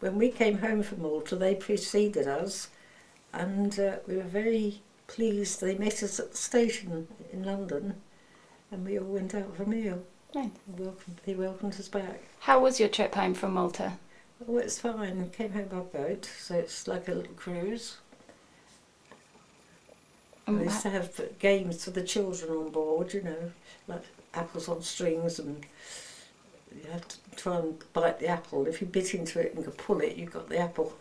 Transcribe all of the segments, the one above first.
when we came home from Malta, they preceded us, and we were very pleased. They met us at the station in London, and we all went out for a meal. Right. They welcomed us back. How was your trip home from Malta? Oh, it's fine. We came home by boat, so it's like a little cruise. We used to have games for the children on board, you know, like apples on strings, and you had to try and bite the apple. If you bit into it and could pull it, you got the apple.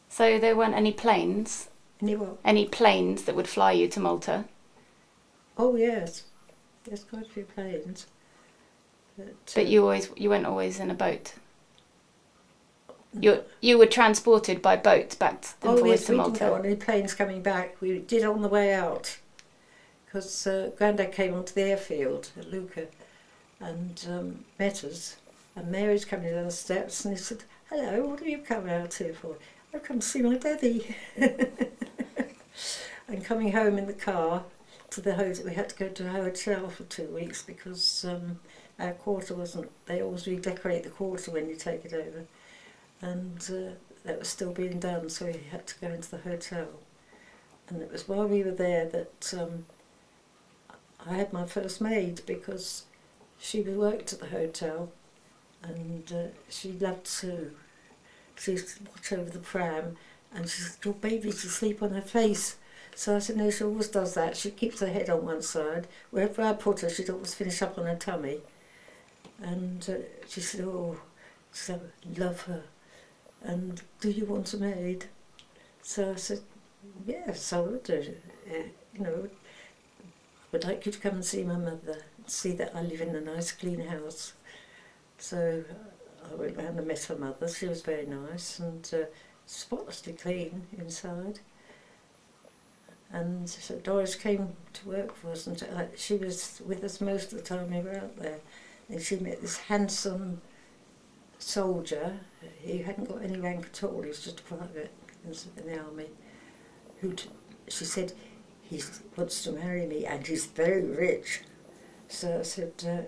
So there weren't any planes? Any what? Any planes that would fly you to Malta? Oh yes, there's quite a few planes. But you weren't always in a boat. You were transported by boat back to Malta. Malta. We didn't go on any planes coming back. We did on the way out, because Grandad came onto the airfield at Lucca and met us. And Mary's coming down the steps, and he said, "Hello, what have you come out here for?" "I've come to see my daddy." And coming home in the car to the hotel, we had to go to a hotel for 2 weeks because our quarter wasn't. They always redecorate the quarter when you take it over, and that was still being done, so we had to go into the hotel. And it was while we were there that I had my first maid, because she worked at the hotel, and she loved to. She used to watch over the pram, and she said, "Your baby's asleep on her face." So I said, "No, she always does that. She keeps her head on one side. Wherever I put her, she'd always finish up on her tummy." And she said, "Oh," she said, "I love her. And do you want a maid?" So I said, "Yes, I would do. You know, I would like you to come and see my mother, see that I live in a nice clean house." So I went round and met her mother. She was very nice and spotlessly clean inside. And so Doris came to work for us, and she was with us most of the time we were out there. And she met this handsome soldier. He hadn't got any rank at all. He was just a private in the army. She said, "He wants to marry me, and he's very rich." So I said,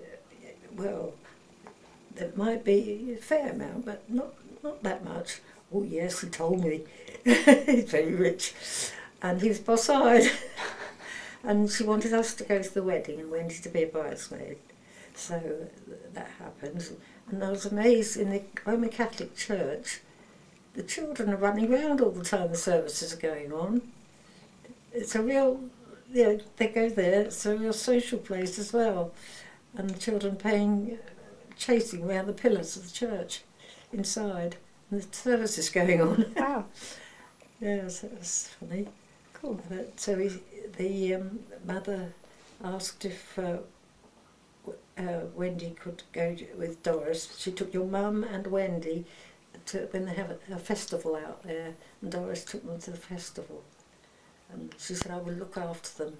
"Well, there might be a fair amount, but not that much." "Oh yes, he told me." "He's very rich." And he was boss-eyed. And she wanted us to go to the wedding and Wendy to be a bridesmaid. So that happened. And I was amazed, in the Roman Catholic Church, the children are running around all the time the services are going on. It's a real, you know, they go there, it's a real social place as well. And the children chasing around the pillars of the church inside. And the service is going on. Wow. Yes, it was funny. Cool. But so the mother asked if Wendy could go with Doris. She took your mum and Wendy when they have a festival out there, and Doris took them to the festival. And she said, "I will look after them."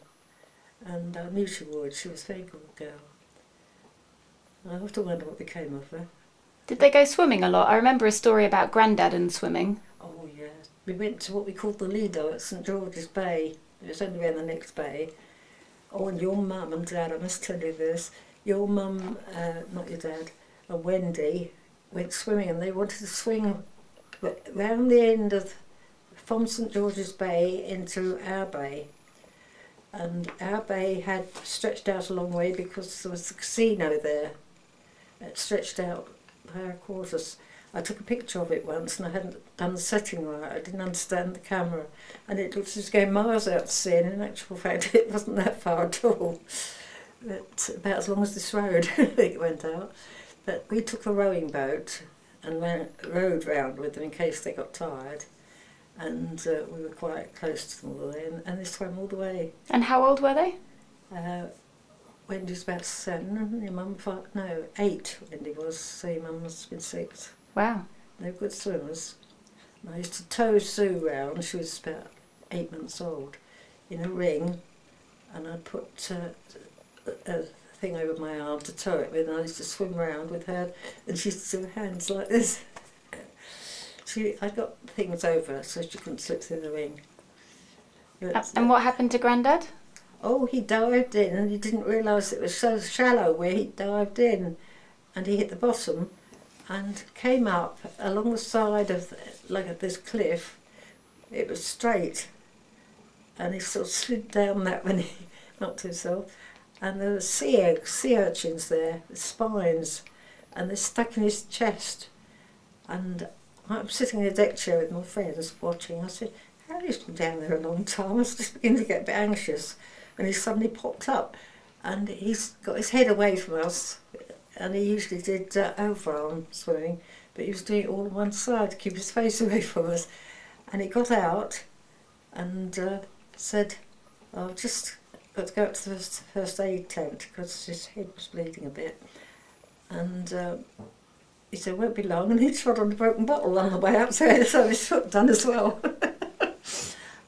And I knew she would. She was a very good girl. I often wonder what became of her. Did they go swimming a lot? I remember a story about Grandad and swimming. Oh yeah. We went to what we called the Lido at St George's Bay. It was only around the next bay. Oh, and your mum and dad, I must tell you this, your mum, not your dad, and Wendy went swimming, and they wanted to swing round the end from St George's Bay into our bay. And our bay had stretched out a long way because there was a casino there. It stretched out by our quarters. I took a picture of it once, and I hadn't done the setting right. I didn't understand the camera, and it looked as if it was going miles out to sea, and in actual fact it wasn't that far at all. But about as long as this road it went out. But we took a rowing boat and rowed round with them in case they got tired, and we were quite close to them all the way, and they swam all the way. And how old were they? Wendy was about 7, and your mum 8 Wendy was, so your mum must have been 6. Wow. They were good swimmers. And I used to tow Sue round, she was about 8 months old, in a ring, and I'd put a thing over my arm to tow it with, and I used to swim round with her, and she used to do her hands like this. I got things over her so she couldn't slip through the ring. But, and what happened to Grandad? Oh, he dived in, and he didn't realise it was so shallow where he dived in, and he hit the bottom, and came up along the side of this cliff. It was straight, and he sort of slid down that when he knocked himself. And there were sea urchins there, with spines, and they're stuck in his chest. And I'm sitting in a deck chair with my friends watching. I said, Harry's been down there a long time. I was just beginning to get a bit anxious. And he suddenly popped up, and he's got his head away from us. And he usually did overarm swimming, but he was doing it all on one side to keep his face away from us. And he got out and said, I've just got to go up to the first aid tent because his head was bleeding a bit. And he said, won't be long, and he trod on the broken bottle on the way up, so his foot done as well.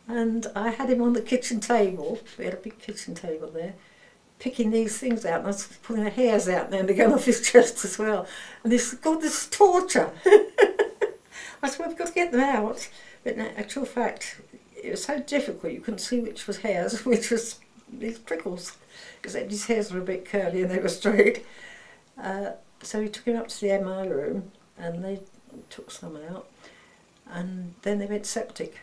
And I had him on the kitchen table, we had a big kitchen table there, picking these things out, and I was pulling the hairs out now and they're going off his chest as well. And he said, God, this is torture. I said, well, we've got to get them out. But in actual fact, it was so difficult, you couldn't see which was hairs, which was these prickles, except his hairs were a bit curly and they were straight. So we took him up to the MI room, and they took some out, and then they went septic,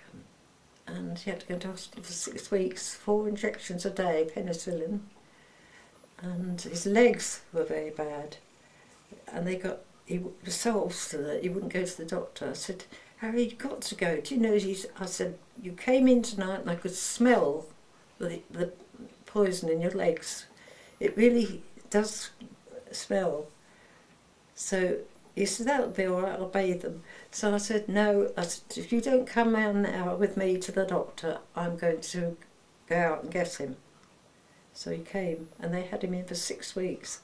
and he had to go to hospital for 6 weeks, 4 injections a day, penicillin, and his legs were very bad, and he was so obstinate he wouldn't go to the doctor. I said, Harry, you've got to go. Do you know, I said, you came in tonight and I could smell the poison in your legs. It really does smell. So he said, that'll be all right, I'll bathe them. So I said, no, I said, if you don't come round now with me to the doctor, I'm going to go out and get him. So he came, and they had him in for 6 weeks.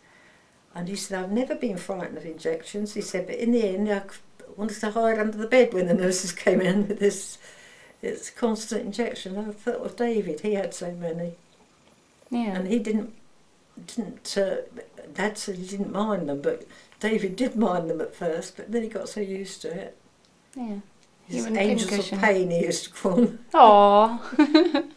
And he said, I've never been frightened of injections. He said, but in the end, I wanted to hide under the bed when the nurses came in with this constant injection. I thought of David, he had so many. Yeah. And he didn't Dad said he didn't mind them, but David did mind them at first, but then he got so used to it. Yeah. His angels of pain, he used to call them. Aww.